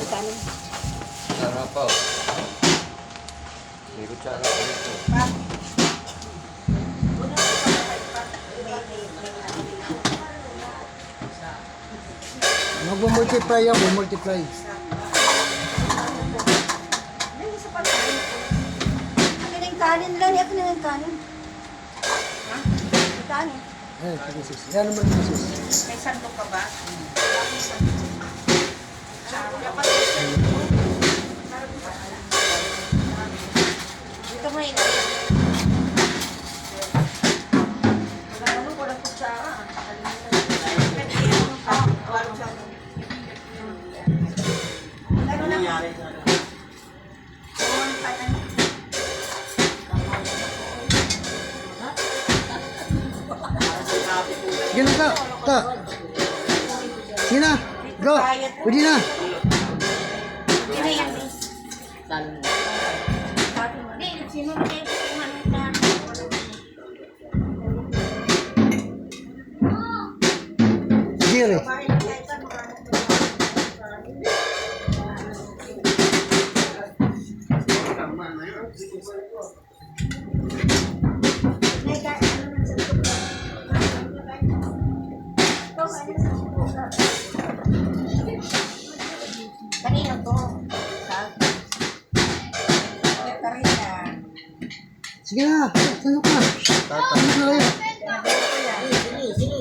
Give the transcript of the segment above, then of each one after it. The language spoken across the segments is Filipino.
kanin. Sarap po. May kutsara ko nito. Mag-multiply yan, multiply. Akin ang kanin lang, akin ang kanin. Ha? Kanin. Eh, sige sis. Yan naman yung sis. May sandok ka ba? Dito mo yun. Walang kutsara. Ano na? Sige na ka. Ta. Sige na. Go. Pwede na. Hindi na yan. Hindi, sino na kayo kung ano na? Sige rin. Kanino to? Karina. Sige na. Sandok na. Sandok na kayo.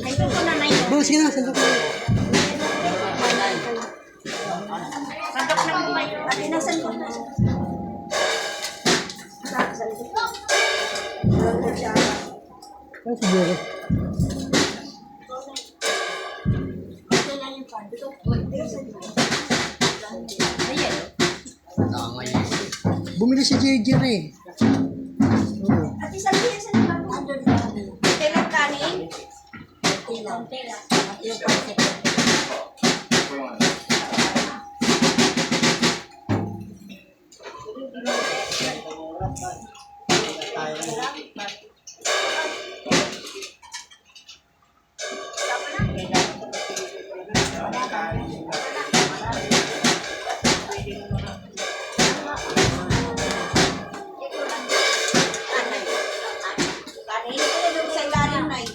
Ito ko na na yun. Go, sige na. Sandok na. Sandok na mo may. Ate na sandok na. Ay, sige rin. Bumili si JJ rin. Oo. Ate sabihin sa nila. Kailan kanin? Kailan? Kanin? Yung sa ilalim na eh.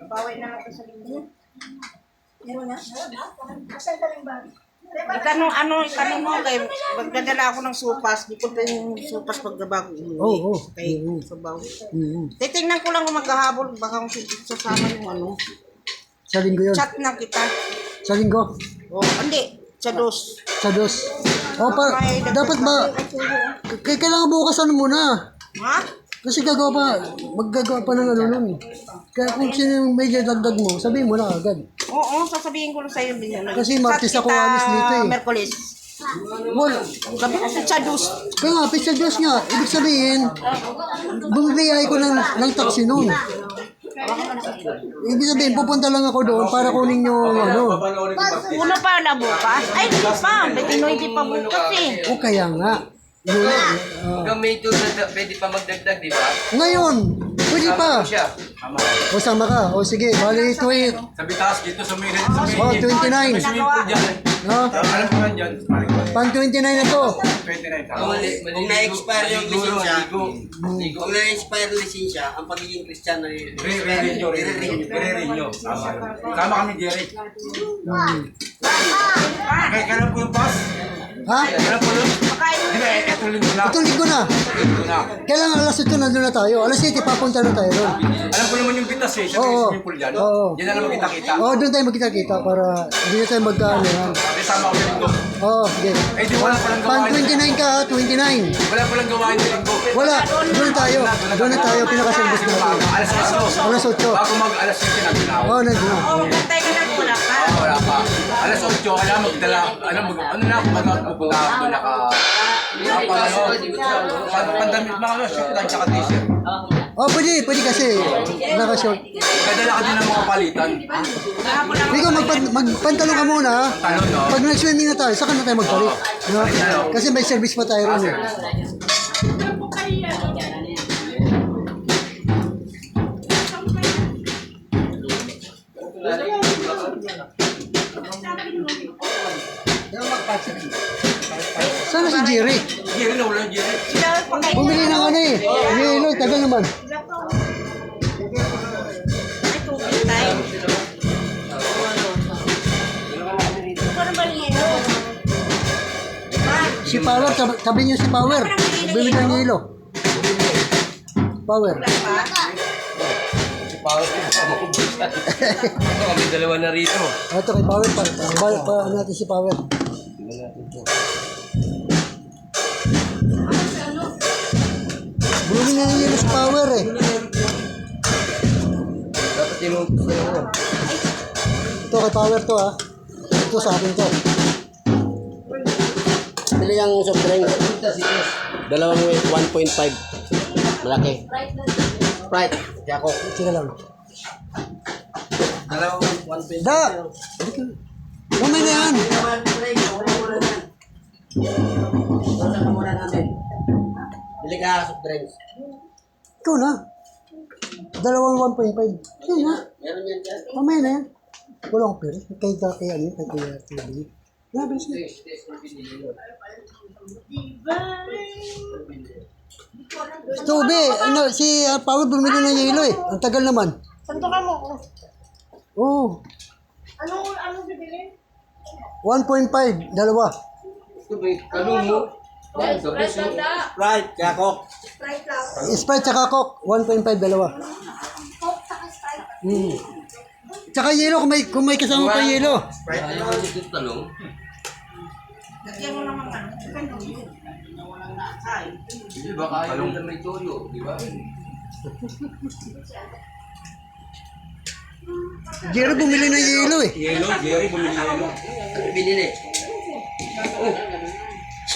Bawi na natin sa linggo. Meron na? Asan ka rin ba? Itanong mo kay magdadala ako ng supas. Di ko pa yung supas pagdabago. Oo. Kay Oo. sabaw. Mm-hmm. Titingnan ko lang kung magkahabol. Baka kung sasama yung ano. Sa linggo yun. Chat na kita. Sa linggo. Oh, hindi. Sa dos. Sa dos. O, dapat ba, kailangan bukas ano muna. Ha? Kasi maggagawa pa ng ano nun. Kaya kung sino yung may dagdag mo, sabihin mo na agad. Oo, sasabihin ko lang sa'yo. Kasi Martes ako alis dito eh. Merkulis. Wala. Sabi ko sa dos. Kaya nga, pizza Diyos nga. Ibig sabihin, bumibiyay ko ng taxi nun. Ibig sabihin, pupunta lang ako doon para kunin yung ano. Una pa na bukas. Ay, hindi pa. May hindi pa bukas eh. O kaya nga. Yun, Hanggang May 2 na pwede pa magdagdag, di ba? ngayon, pwede pa. Sama ko siya. O sama ka. O sige, bali ito eh. Sa bitaas dito sa may O, 29. swimming pool dyan. No? Alam ko lang dyan. Pan 29 na to. 29. Kung na-expire yung lisensya, Ligo. kung na-expire yung lisensya, ang pagiging Kristiyano ay Re-renew. Re-renew. Sama kami, Jerry. Kailan po yung pass? Ha? Kailan po yun? Di ba, eto linggo na. Ito linggo na. Linggo na. Kailangan alas 8 nandun na tayo. Alas 7 papunta na tayo doon. Alam ko naman yung bitas eh. Sa Oo. swimming pool dyan. Oo. Yan na naman kita-kita. Oo, doon tayo magkita-kita para hindi na tayo magkaano yan. May sama ko yung linggo. Oo, sige. Eh, di wala palang Pan gawain. 29 ka, 29. Wala palang gawain yung linggo. Wala, doon tayo. Doon na tayo, pinakaservice natin. Alas 8. Alas 8. Bago mag-alas 7 na ginawa. Oo, nandun na. Oo, magtay ka lang muna pa. Wala pa. Alas 8, kailangan magdala, ano na, magpunta ako doon pandamit mga ano, shirt lang tsaka t-shirt. Oh, pwede kasi. Naka-short. Kadala ka din ng mga palitan. Rico, magpantalon ka muna. Talon, no? Pag nag-swimming na tayo, saka na tayo magpalit. No? Kasi may service pa tayo ron. Eh. Sana si Jerry? Jerry na wala Jerry. Bumili ng ano eh. Yelo, tagal naman. Ay, tubig tayo. Si Power, tabi niyo si Power. Bumili ng yelo. Power. Power ko, makubos na. Ito, kami dalawa na rito. Ito kay Power pa. Pa natin si Power. Bumili na ng yelo si Power eh. Dapat yung Ito kay Power to ah. Ito sa akin to. Bili yung soft drink. Dalawang 1.5. Malaki. Sprite. Kaya ako. Sige lang. Dalawang 1.5. Da! Mamay na yan. Mura natin. Bili ka soft drinks. Ikaw na. Dalawang 1.5. Yun na. Meron yan dyan. Mamaya na yan. Wala akong pera. Kay ano, kay TV. Grabe siya. Tobe, ano, si Power bumili ng yelo eh. Ang tagal naman. Santukan mo ko. Oo. Anong bibili? 1.5, dalawa. Kalong mo. Right, kaya ako. Sprite lang. Sprite tsaka Coke, 1.5, dalawa. Coke saka Sprite. Tsaka yelo, kung may kasama pa yelo. Talong. Lagyan mo naman ano. Hindi ba kaya yung may toyo, di ba? Jerry bumili ng yelo eh. Jerry bumili yelo. Binili.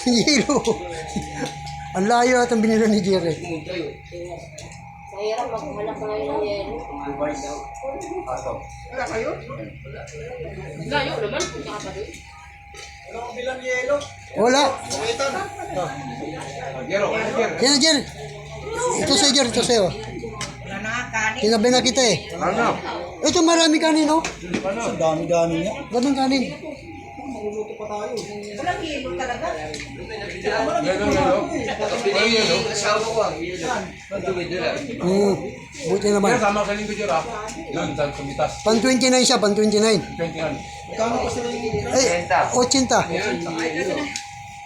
Yelo. Ang layo at ang binili ni Jerry. Mahirap maghanap pa ngayon ng yelo. Wala. Jero, Yan na, Jerry. Ito sa'yo, Jerry. Ito sa'yo. Wala na nga kanin. Tinabi na kita eh. ano? Ito marami kanin, no? Dami-dami niya. Daming kanin. Walang yelo talaga. Yelo. Binili yung asawa ko ang yelo. Ang dumi nila. Buti naman. Kaya sama ka rin ko Jero ah. Doon sa sumitas. Pan 29 siya, pan 29. 21. Ay, 80.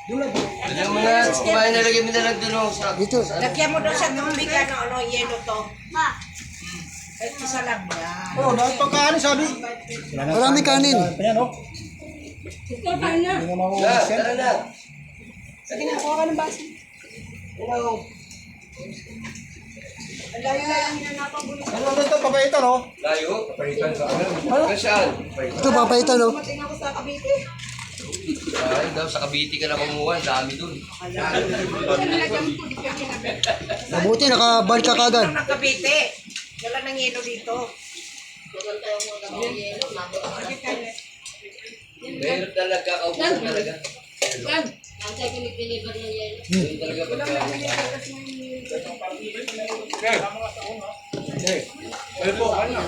Alam mo na, kumain na lagay mo na lang doon sa... Dito. Lagyan mo daw sa tubig ano, yelo to. Kahit isa lang yan. Oh, dahil pagkaano sabi. Marami kanin. Ayan oh. Tara na. Sige na, kuha ka ng baso. Ano? Ano ito? Papaitan oh. Layo? Papaitan sa ano? Saan? Ito, papaitan, no? Tingnan ko sa Cavite. Ay, daw sa Cavite ka na kumuha. Dami dun. Mabuti, nakabalik ka kagad. Ng Cavite. Wala nang yelo dito. Mahirap talaga. Kaubusan talaga. Ang tayo pinipilipan ng yelo. Yun talaga pagka... Ano po? Ano?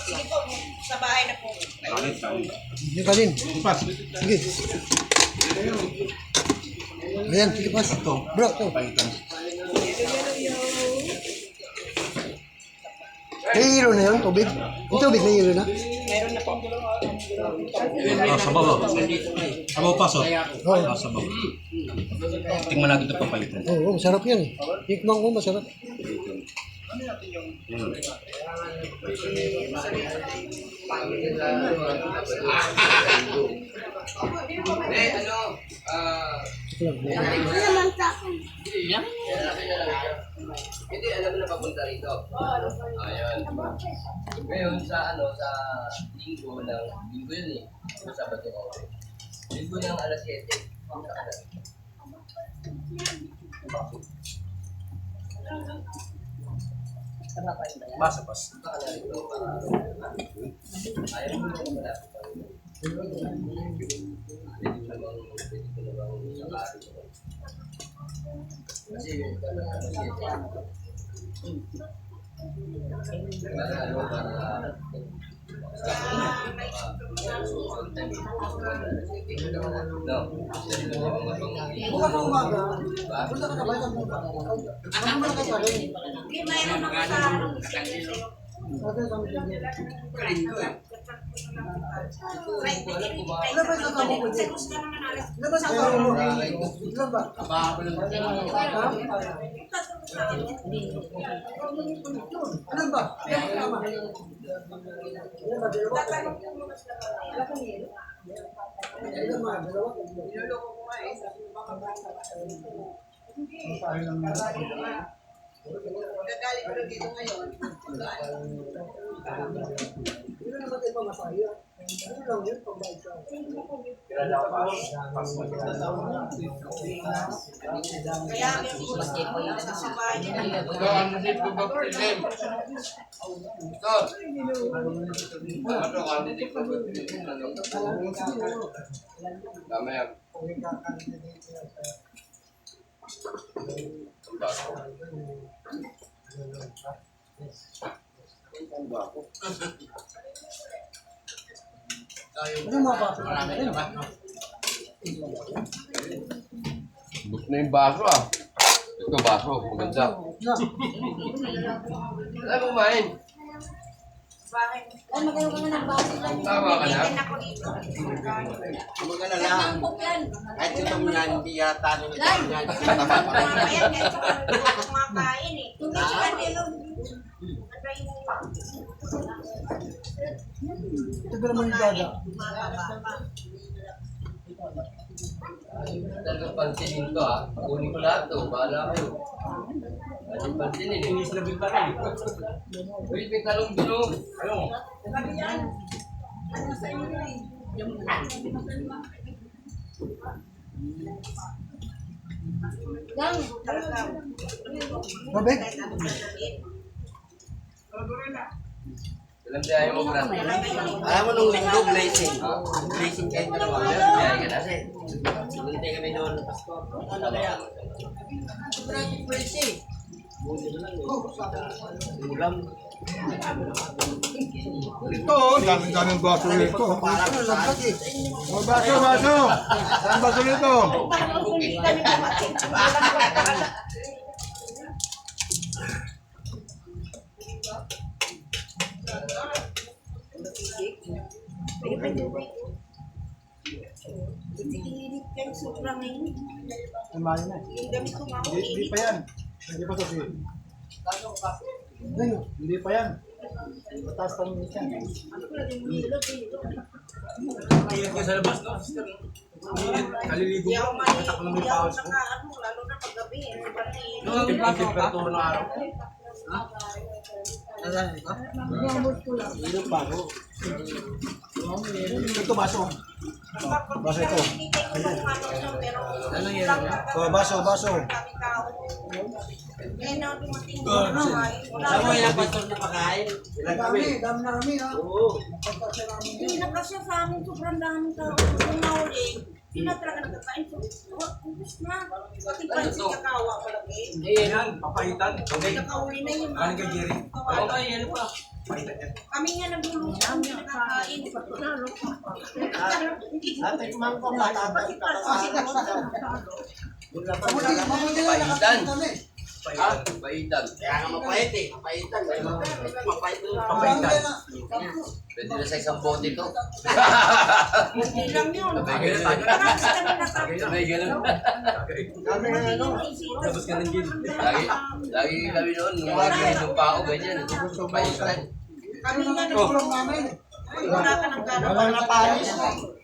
Sige po, sa bahay na po. Yung kanin. Sige. Ayan, sige pas. Bro, ito. May hilo na yun, tubig? Yung tubig may hilo na? Sabaw. Sabaw paso. Oo. Sabaw. Tingnan natin ito papaitan. Oo, masarap yan. Tikman ko, masarap. ano? Hindi, alam mo na papunta rito. Ayun. Ngayon sa linggo yun eh. Sa Sabado ko. Linggo ng alas 7. Basa, basa. Ayaw mo na wala. Kasi Bukas ang umaga. Punta ka na ba ng buka? Ano mo na kayo rin? Hindi, mayroon ako sa Okay, kami din. Ano ba sa kamo ko dito? Ano ba sa kamo mo? Ano ba? Ano ba? Tama. Ano ba? Dalawa? Gagaling ko dito ngayon. Hindi naman tayo pamasaya. Ano lang yun, pagbayad sa Kaya sa bahay nila. Ito, ano dito ba prelim? Ito. Ano, candidate pa ba prelim? Tama yan. Ano mapapit? Gusto na yung baso ah. Ito baso, maganda. Alam mo kumain? Ay, magkaroon ka na ng baso lang. Tama ka na? Ako dito. Mag-alala. Kahit ito mo yan, hindi yata ano na Lan! yan. Mamaya, kahit ako kumakain eh. Hindi siya nilo. Ito naman yung dada. talagang pansinin to ah. Kunin ko lahat to. Bahala kayo. Ano pansinin eh. Inis na bigla rin. Uy, may talong bilog. Ano? Lang! Babek? Alam tayo mo, Brad. Alam mo nung linggo, blessing. Blessing kayo dalawa. Kaya ka na. Hindi kami noon ng Pasko. Ano kaya? Ulam. Ito, daming baso nito. Oh, baso, baso. Saan baso nito? Hindi kami kumating. Itinilip kayo sobrang ngayon. Kumain na. Yung damit ko mga Hindi pa yan. Hindi pa to si. Hindi pa yan. Mataas pa rin yan. Ingat ka sa labas, no? Kaliligo Hindi ako mo. mali. Matak lang Hindi yung ako pawas mo. naka-ano, lalo na paggabi. Pati Ang temperatura ng araw. Ito baso. Baso ito. Ano yan? Oh, baso, baso. Eh, na dumating ko na ay. Alam mo yung pastor na pakain? Ilang kami? Dami na kami ha. Oo. Hindi na kasi sa amin sobrang daming tao. Kung nauli, hindi na talaga nagkakain. Ubus na. Pati pansin kakawa ko lang eh. Eh, yan. Papaitan. Okay. Nakauli na yung Galing kay Jerry. Okay, yan pa. Papaitan yan. Kami nga nagluluto, kami nakakain. Ate, mangko, matatag ka Mabuti na nakatayin kami. Ah, paitan. Kaya nga mapait eh. Mapaitan. Mapait doon. Papaitan. Pwede na sa isang bote to. Hindi lang yun. Sabay ganun. Marami kami nakakain. Sabay ganun. Kami na ano. Tapos ka ng gin. Lagi kami noon. Nung mga ginitong pa ako, ganyan. Paitan. Kami nga Kulang namin. wala ka ng gano'n. Wala na panis.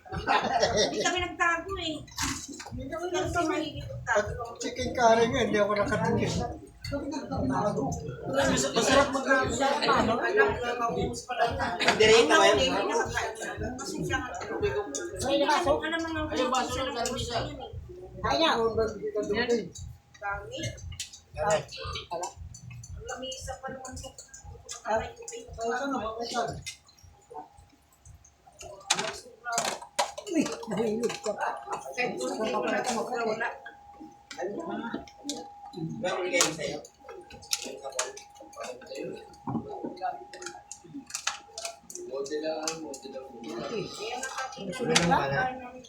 Hindi kami nagtago eh. Kasi mahilig tago. Chicken curry nga, hindi ako nakatingin. Masarap mag-grab sa ano. Direta kayo. Kasi siya nga. Alam mo nga Ayaw. Kami. lamisa pa naman ko. Meron kayo sa'yo. Model lang.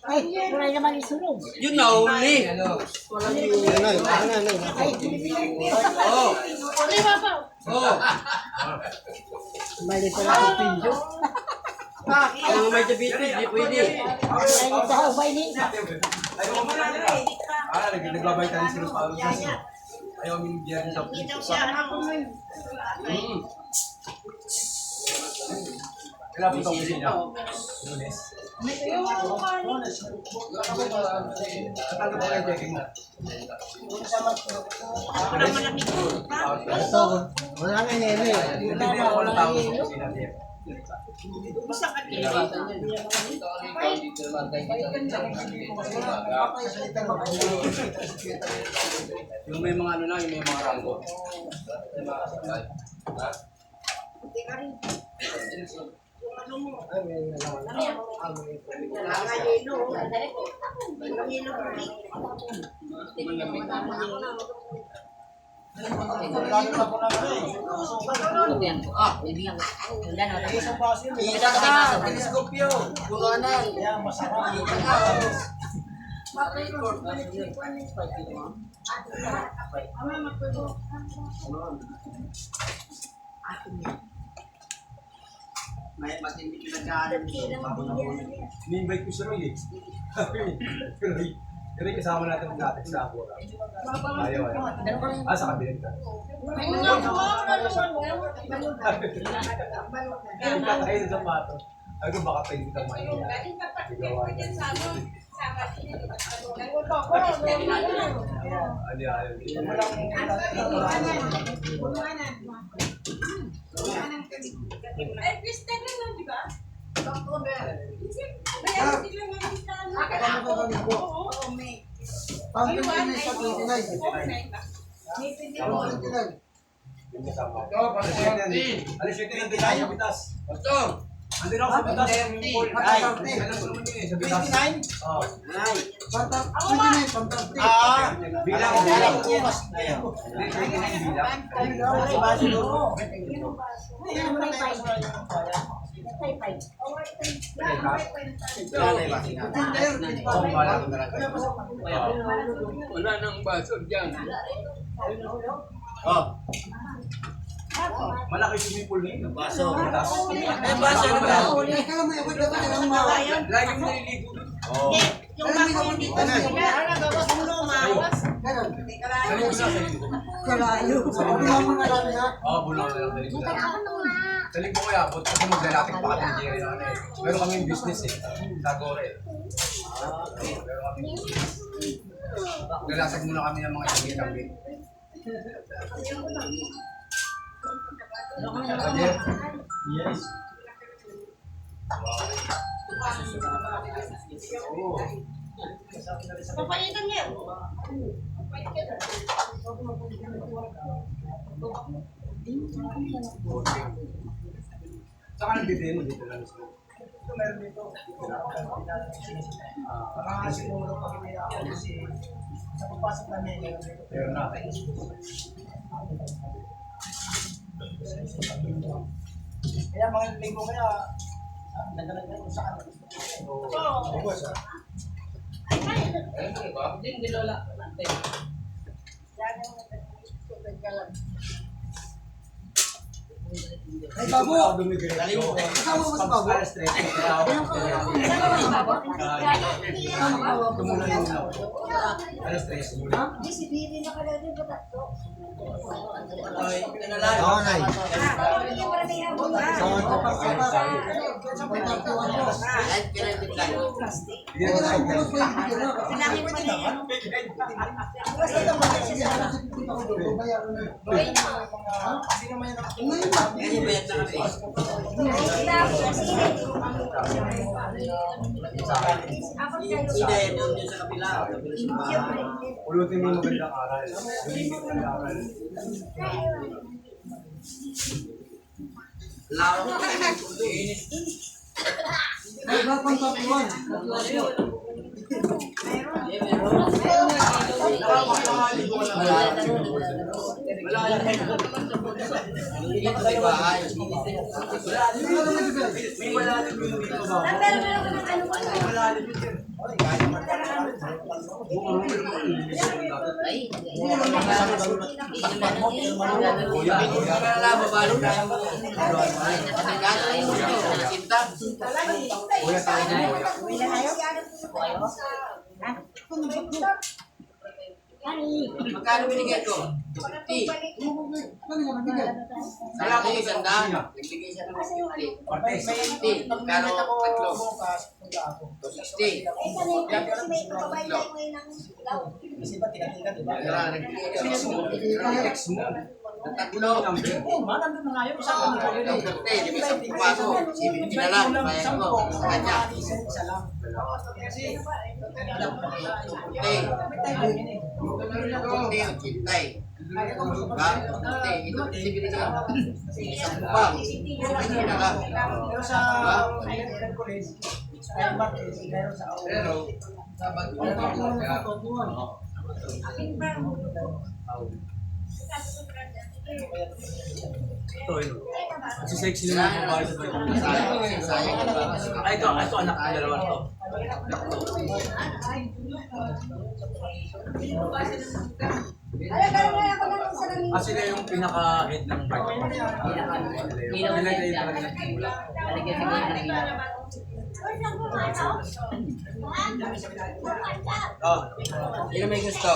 Ay, wala naman isunod. Yun na uli. Ano? Oo. Oo. Mali pala ang pinjo. Ang may diabetes, di pwede. Ay, ito ba ini? Nagbabay tayo sa Paulo kasi. Ayaw kami biyernes sa Ito siya, ako mo. Kailan po ito kasi niya? Lunes. Tatalo po kayo checking na. Ako na malamig ko. Wala nga nene. Hindi ako lang tao sa kusina niya. Bisa ka din. Yung may mga ano na, yung may mga ranggo. Hindi ka rin. Yung ano mo. Teleskopyo. Bukanan. May matindi pinagkaanan. Ni-invite ko si Roy eh. Roy. Roy, kasama natin mag-atik sa Abora. Ayaw. Sa kabinet ka. Kakain sa pato. Ay ko baka pwede kang mahiya. Ay, Krista na lang, di ba? Yung kasama. Alis yung tinang bitas. Pastor. Andun ako sa bitas. Ay. Alam ko naman yun eh, sa bitas. 29? Oo. Ay. Bilang. Bukas na yan. Wala nang baso dyan. Oh. Malaki swimming pool na yun. Baso. Eh, baso na ba? Lagi mo naliligo doon. Oh. Yung bako dito sila, yung luma. Oo, bulang na lang naliligo na. Saling ko kaya, buti kasi maglalatik pa kami ni Jerry namin. Meron kami business eh, sa Gorel. Meron kami business. Maglalasag muna kami ng mga itangi-tangi. Yes. Papayitan niya. Saka nagdidemo dito lang sa ito meron dito. Sa pagpasok namin, meron na. Kaya mga linggo kaya, nagdalagay ko sa kanila. Hindi lola. Ay, babo! Kasama mo sa babo? Alas 3 muna. Di si Bibi na kala din ba tatlo? Ay, pinalala. Oo, Nay. Ay, pinalala lang. Pinangin pa niya. Kasi bayad na kami. Hindi, doon yun sa kabila. Kabila sa bahay. Ulutin mo magandang aral. Yung magandang aral. Laro ko kayo ng tuloy. Wala pang tatuan. Hindi ko sa bahay. Magkano binigay ko? 50. Wala ko isang daan. Nagbigay siya ng 50. 50. Magkano tatlo? 60. Tatlo. Di ba isang pumaso? Sibig na lang. Bayan ko. Sa kanya. Kunti yung cintay. Kunti. Ito sibig na lang. Isang pupang. Sibig na lang. Pero, dapat Si sexy naman yung bawal sa pagkakas. Sayang. Ay, ito anak ko, dalawa to. Kasi sila yung pinaka-head ng party. Sila yung talaga nagsimula. Oh, sino may gusto?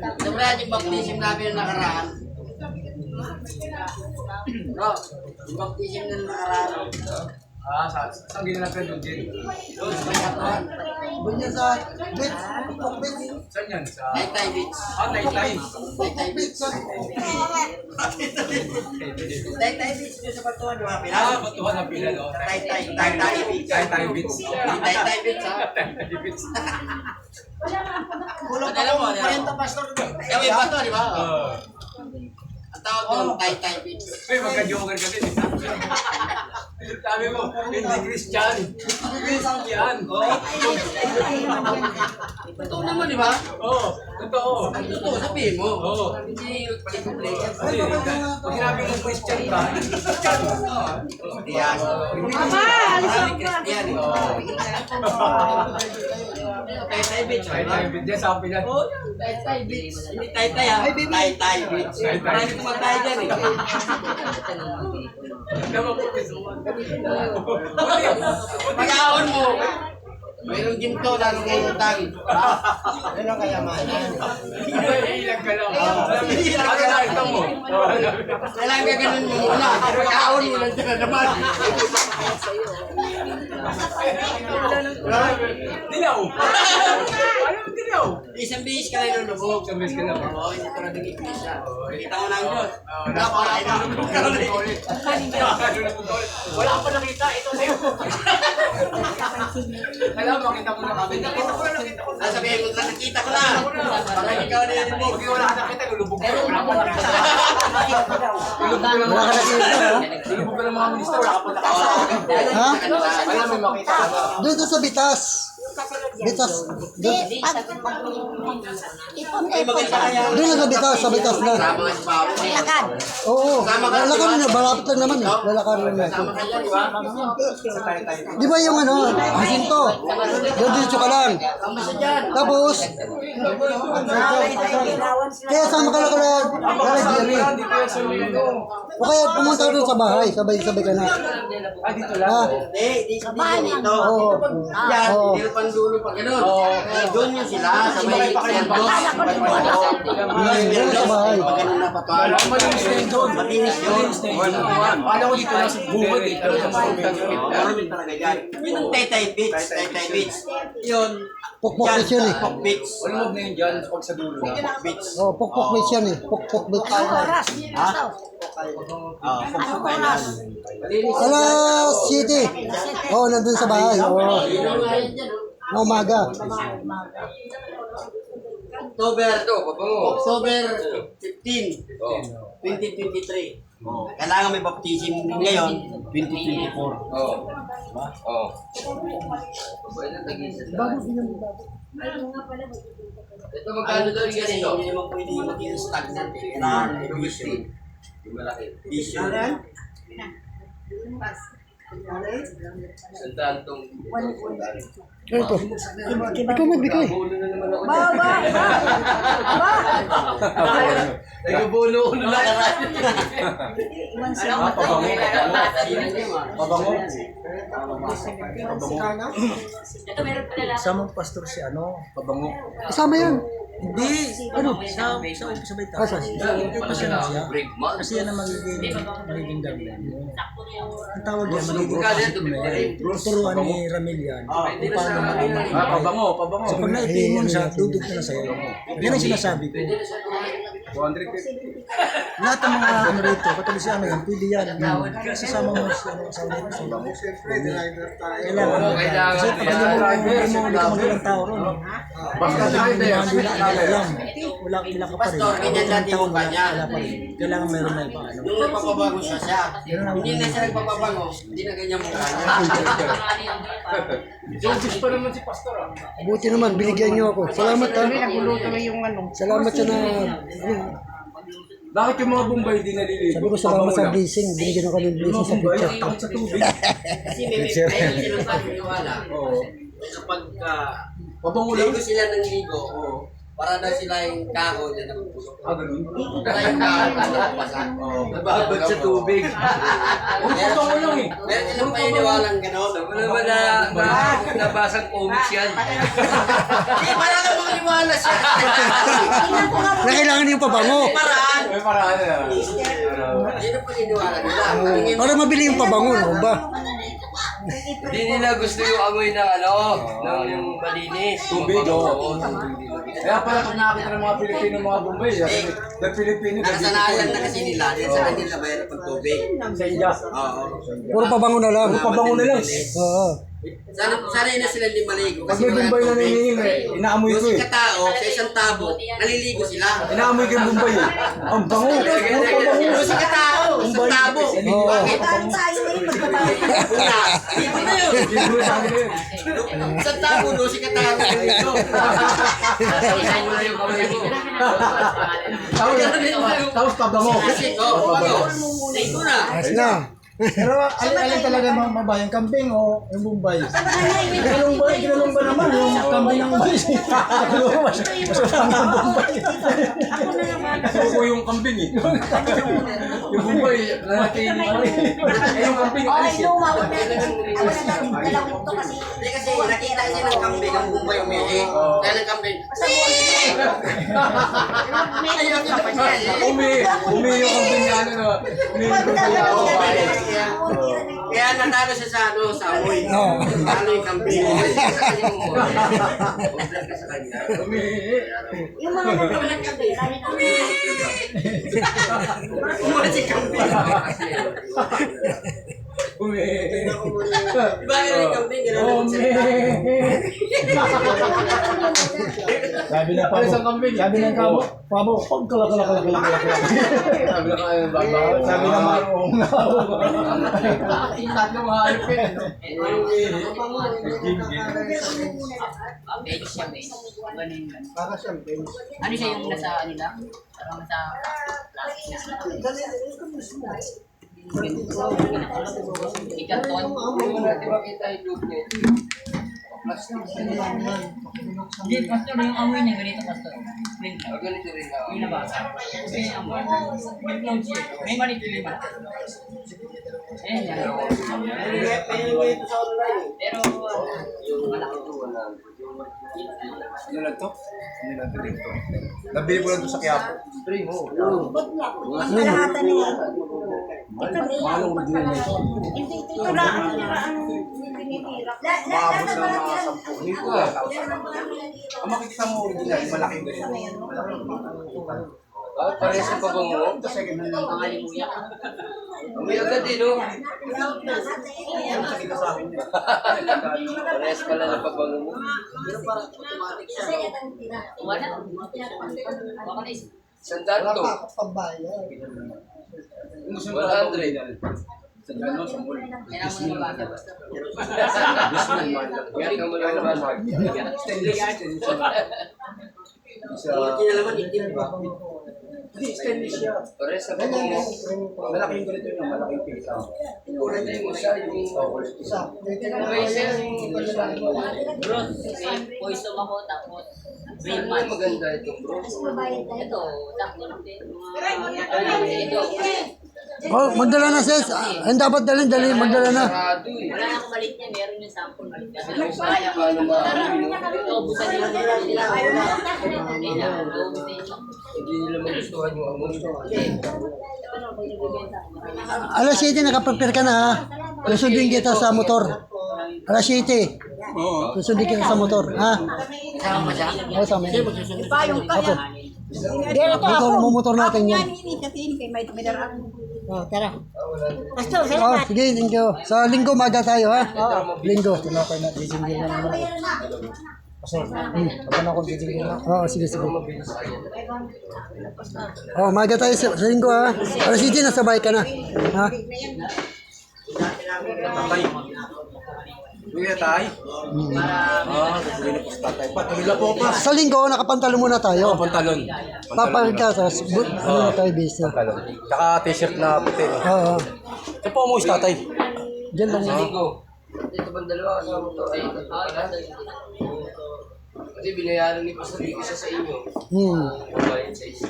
Siyempre, yung baptism namin yung nakaraan. Bro, yung baptism na nakaraan. Saan ginanapin yung gin? Doon sa Bangkatuan. Bunya sa beach. Saan yan? Sa... Taytay Beach. Taytay. Taytay Beach. Taytay Beach doon sa Batuan, di ba? Batuhan ng pila, no? Taytay Beach. Taytay Beach. Taytay Beach, ha? Taytay Beach. Alam mo, pastor. Yung iba to, di ba? Ang tawag doon, Taytay Beach. Uy, magka-joker ka din. Sabi mo, hindi Christian. Christian yan. Totoo naman, di ba? Oo, totoo. Ang totoo, sabihin mo. Oo. Hindi palit-play. Kasi, pag sinabi mo Christian ka, Christian. Yan. Maraming Christian. Taytay Beach. Taytay Beach. Yan sa Pilat. Taytay Beach. Hindi Taytay, ha? Taytay Beach. Marami kumatay dyan, eh. Pag-aon mo, mayroong ginto na nung utang. Yan ang kayamanan. Ilag ka lang. Ano nakita mo? Kailangan ka ganun mo muna. Pag-aon mo, nandiyan na naman. Dilaw! Ano dilaw? Isang bihis ka lang nulubog. Isang bihis ka lang. Oo, hindi ko nagiging isa. Kita mo ng Diyos. Wala ka nulubog ka ulit. Wala ka pa nakita. Ito sa'yo. Kailangan makita mo na kami. Nakita ko na. Sabihin mo, nakita ko na. Baka ikaw na yan mo. Pag wala ka nakita, lulubog ka. Wala pa nakita. Wala ka nakita, ha? Lulubog ka ng mga minister. Wala ka pa nakita. Ha? Wala may makita ka na. Doon ka sa Bitas. Bitas. Doon. Ay, maganda kaya. Doon na sa Bitas. Sa Bitas na. Sama ka si Pao. Oo. Lalakarin na. Malapit lang naman eh. Lalakarin na. Sama ka yan, di ba? Di ba yung ano? Jacinto. Doon dito ka lang. Sama siya dyan. Tapos, kaya sama ka lang kala Jerry. O kaya pumunta ka doon sa bahay. Sabay-sabay ka na. Dito lang. Ha? Hindi siya dito. Oo. Yan, Oo. dito pang dulo pa ganun. Doon yun sila, sa may Santos. Doon sa bahay. Pag ganun na patuan. Malinis na yun doon. Malinis yun. Paano ko dito lang sa bungad eh. Pero sa mga Meron din talaga dyan. Yun ang Taytay Beach. Taytay Beach. Yun, Pokpok yun eh. Beach. Huwag na yun dyan, pag sa dulo na. Beach. Oh, pokpok yan eh. Pokpok beach. Alas 7. Oh, nandun sa bahay. Oh. Na umaga. October Ito, pabango. October 15, Oh. 2023. Kailangan may baptism ngayon, 2024. Oh. Oh. Pabay na tag-isa sa. Ito magkano daw yung ganito? Hindi naman pwede maging stagnant eh. Kailangan may vision. Yung malaki. Vision. Sandaan tong. Ito. Ikaw magbigay. Bulo na naman ako. Ba! Nag-bulo ko na lang. Pabango. Samang pastor si ano, pabango. Kasama yan. Hindi, ano, sa sabay tayo. Asa? Ito siya na siya. Break man. Kasi yan ang magiging gabihan. Ang tawag yan, magiging Magkano yan? turuan ni Ramil yan. Kung paano maging Pabango, pabango. So pag naipin mo siya, dudog na sa'yo. Yan ang sinasabi ko. 250. Lahat ng mga ano rito, katulad si ano yan, pwede yan. Sasama mo sa asawa nito. Kailangan mo. Kasi pag hindi mo mag-ilang tao ron. Basta tayo tayo. Wala ka pa rin. Pastor, ganyan dati yung kanya. Wala pa rin. Kailangan meron na iba. Ano? Nung nagpapabago siya, hindi na siya nagpapabago, hindi na ganyan mukha niya. Jobis pa naman si pastor ah. Buti naman, binigyan niyo ako. Salamat ha. Nagulo tuloy yung ano. Salamat sa na... Bakit yung mga Bombay di naliligo? Sabi ko salamat sa blessing. Binigyan ako ng blessing sa Bombay, picture. takot sa tubig. Kasi may sinasabi-niwala. Oo. Kapag Pabango lang. ligo sila ng ligo, para daw sila yung kako na napupulok. Ganun. Para yung kako na napapasa. Nababad sa tubig. Pabango lang eh. Meron silang paniniwalang gano'n. Wala naman nabasang comics yan. Hindi, para ka makaniwala siya. Na kailangan yung pabango. Paraan. May paraan na. Yun ang paniniwala nila. Para mabili yung pabango, no ba? Hindi nila gusto yung amoy ng ng yung malinis. Tubig, oo. Tubig. Kaya pala pag nakakita ng mga Pilipino, mga Bombay, the Pilipino, Nakasanayan na kasi nila. Dahil sa kanila mayroon pang tubig. sa India. Oo. Puro pabango na lang. Pabango na lang. Oo. Sanay na sila di maligo. Pag may Bombay na nangingi, inaamoy ko Yung eh. katao, sa isang tabo, naliligo sila. Inaamoy ko yung Bombay eh. Ang bango. Ang pabango. Yung si katao, isang tabo. Oo. Bakit? Tayo na yun. Una, ligo na yun. Ligo sa akin eh. Isang tabo, no, si katao, naliligo. Sasayin mo na yung kamay mo. Tapos pabango. Kasi, ligo na. Ayos na. Pero alin talaga mabayang kambing o yung Bombay? Kinalong ba naman yung kambing ng Bombay? Ako na naman. Suko yung kambing eh. Yung Bombay, nanatili pa rin. Eh yung kambing, Ay, alis eh. lumawag na. Ako na namin dalawin to kasi. Hindi kasi nakita niya ng kambing, ang bumbay umihi. Dahil ang kambing, Umi yung kambing niya, ano na. kaya natalo siya sa sa amoy. Natalo yung kambing. Yung mga nagkawalan kami, kami na. Umulat si kambing. Umi. Diba nga yung kambing, gano'n ang salita. Sabi ng pabo. Sabi ng pabo. Pabo, pagkalakalakalakalakalak. Sabi ng marong. Tatlo mga alipin. Bench siya, bench. Para siyang bench. Ano siya yung nasa ano lang? Parang nasa ikarton. Hindi, pastor, yung amoy niya ganito, pastor. Ganito rin ako. Yung nabasa. Kasi yung amoy, may cloud siya. May manipuli ba? Eh, yan. Pero, malaki. Ano lang to? Ano lang to dito? Nabili ko lang to sa Quiapo. Spray mo. Kalahatan niya. Manong original na ito. Hindi, ito lang ang niraan. Maabot ng mga 10. Hindi ko lang. Ang makikita mo original, malaking ganito. Ah, parehas sa pabango. May agad din, no? Parehas pala ng pabango mo. Sandaan to. 100. Sa gano'n, sa mall. Kaya ka mo lang naman. Parehas sa pabango. Malaking ganito yung malaking pita. Tulad na yung isa, yung... May isa yung... Poison ako, tapos Ano yung maganda itong bro? ito, takbo lang din. Ito, Oh, magdala na sis. Ang dapat dalhin, magdala na. Sarado eh. wala na akong maliit niya, meron yung sample. Paano maaari? Ito, busan nila nila. Kailangan, ubusin nyo. Hindi nila magustuhan yung amos. Alas 7, nakaprepare ka na ha. Susundin kita sa motor. Alas 7. Susundin kita sa motor. Ha? Kasama mo siya? Oo, sa amin. Payong ka yan. Ito, motor natin yan. Oh, tara. Basta, Oh, salamat. sige, thank you. Sa linggo, maga tayo ha. Linggo. Tinapay na, jijingil na naman. Pastor, habang ako jijingil na. Oo, sige, sige. Oh, maga tayo sa linggo ha. Alas 7, nasabay ka na. Ha? Tatay. Kuya tay. Sasabihin na po sa tatay. Patuloy na po pa. Sa linggo, nakapantalo muna tayo. Pantalon. Papagod ka, tapos ano na tayo, base na. Pantalon. Tsaka t-shirt na puti. Oo. Ito po mo tatay. Diyan lang. Linggo. Ito bang dalawa kasama mo to? Ay, ito pala. Kasi binayaran ni Pastor Ricky isa sa inyo. Bayad sa isa.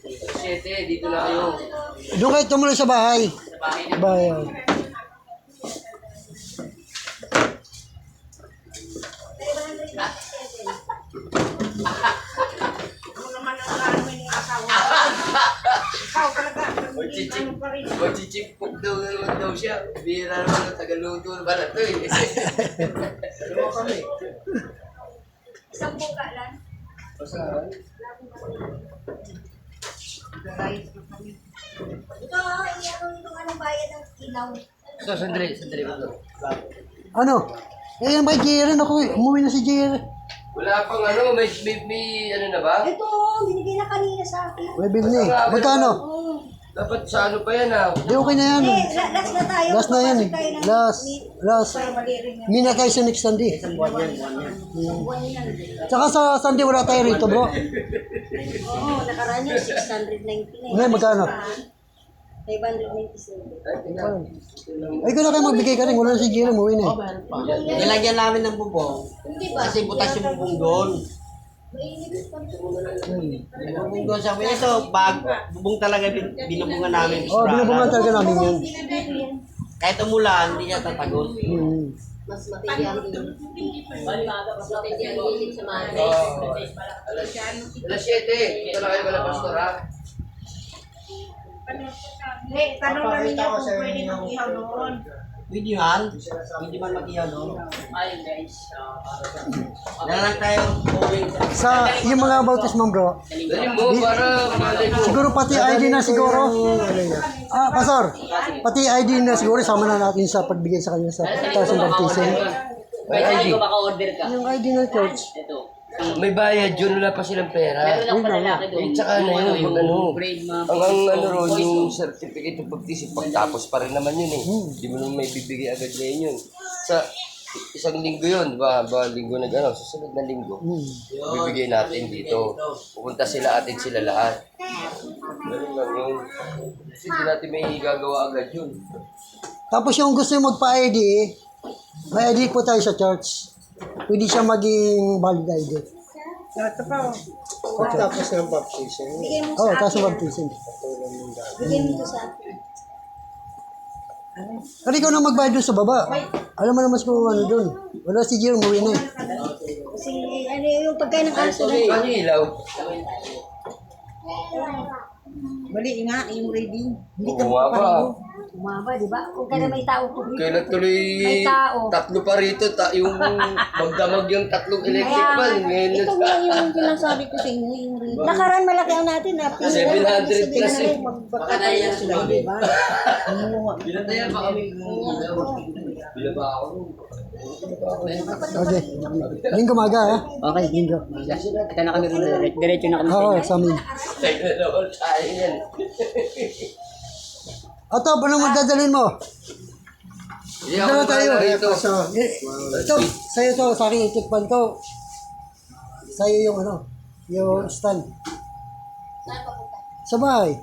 7, dito na kayo. Doon kayo tumuloy sa bahay. Bahay. Magchichipok daw siya. Bira naman ng Tagaluto na pala ito eh. Dalawa kami. Isang buka lang. Pasahan. Ito, itong anong bayad ng ilaw. Ito, sandali mo to. Ano? Eh, yan ba Jerry? Ako, umuwi na si Jerry. Wala pang ano, may ano na ba? Ito, binigay na kanina sa akin. May bilni. Magkano? Dapat sa ano pa yan ah. Di okay na yan. Last na tayo. Last na yan eh. Last. Mina tayo sa next Sunday. Tsaka sa Sunday wala tayo rito bro. Oo, nakaraan yun, 690 na. Ngayon magkano? 597. Ay, kung na kayo magbigay ka rin. Wala na si Jerry, umuwi na eh. Nilagyan namin ng bubong. Kasi butas yung bubong doon. Bubong doon sa amin. Ito, bubong talaga binubungan namin. Oh, binubungan talaga namin yan. Kahit umulan, hindi niya tatagos. Mas matiyang mas matiyang hilit sa mga Alas 7, ito na kayo pala pastor ha. Tanong namin niya kung pwede mag-ihaw doon. Pwede yan. Hindi man mag-ihaw doon. ayun guys. Nalang tayo moving. Sa yung mga bautismo bro, Dali mo para malay mo. siguro pati ID na siguro. Pastor, pati ID na siguro sama na natin sa pagbigay sa kanya sa tasong baptism. Pwede ko maka-order ka. Yung ID ng church. Ito. May bayad yun, wala pa silang pera. Meron ako lalaki doon. Eh, tsaka na yun, yung ano. Grade Ang ano ron, yung certificate of baptism, pagtapos pa rin naman yun eh. Hindi mo naman may bibigay agad ngayon yun. Sa isang linggo yun, ba linggo na gano'n, susunod na linggo, bibigay natin dito. Pupunta sila, atin sila lahat. Ganun lang yun. Kasi hindi natin may gagawa agad yun. Tapos yung gusto yung magpa-ID, may ID po tayo sa church. Pwede siya maging valid ID. Tapos ng baptism. Bigay mo Oh, sa tapos akin. baptism. Bigay mo to sa akin. Pero ikaw na magbayad doon sa baba. Alam mo naman kung ano doon. Wala si Jerry, umuwi na eh. Kasi ano yung pagkain ng alto na. Ano yung ilaw? Bali nga, yung ready. Oo nga ba? Umaba, di ba? Kung kaya may tao ko. Kailan tuloy May tao. tatlo pa rito, yung magdamag yung tatlong electric fan. Ngayon Ito nga yung sinasabi ko sa inyo, yung rin. Nakaraan malaki ang natin na. 700 plus eh. Baka naiyan sila. Binatayan pa kami. Bila ba ako? Okay. Linggo maga, ha? Okay, linggo. Ito na kami rin. Diretso na kami. Oo, sa amin. Tayo na naman tayo yan. Oto, paano mo dadalhin mo? Hindi ako Dala tayo. rito. So, ito, sa'yo to, sa akin, itikpan ko. Sa'yo yung ano, yung stand. Sa bahay.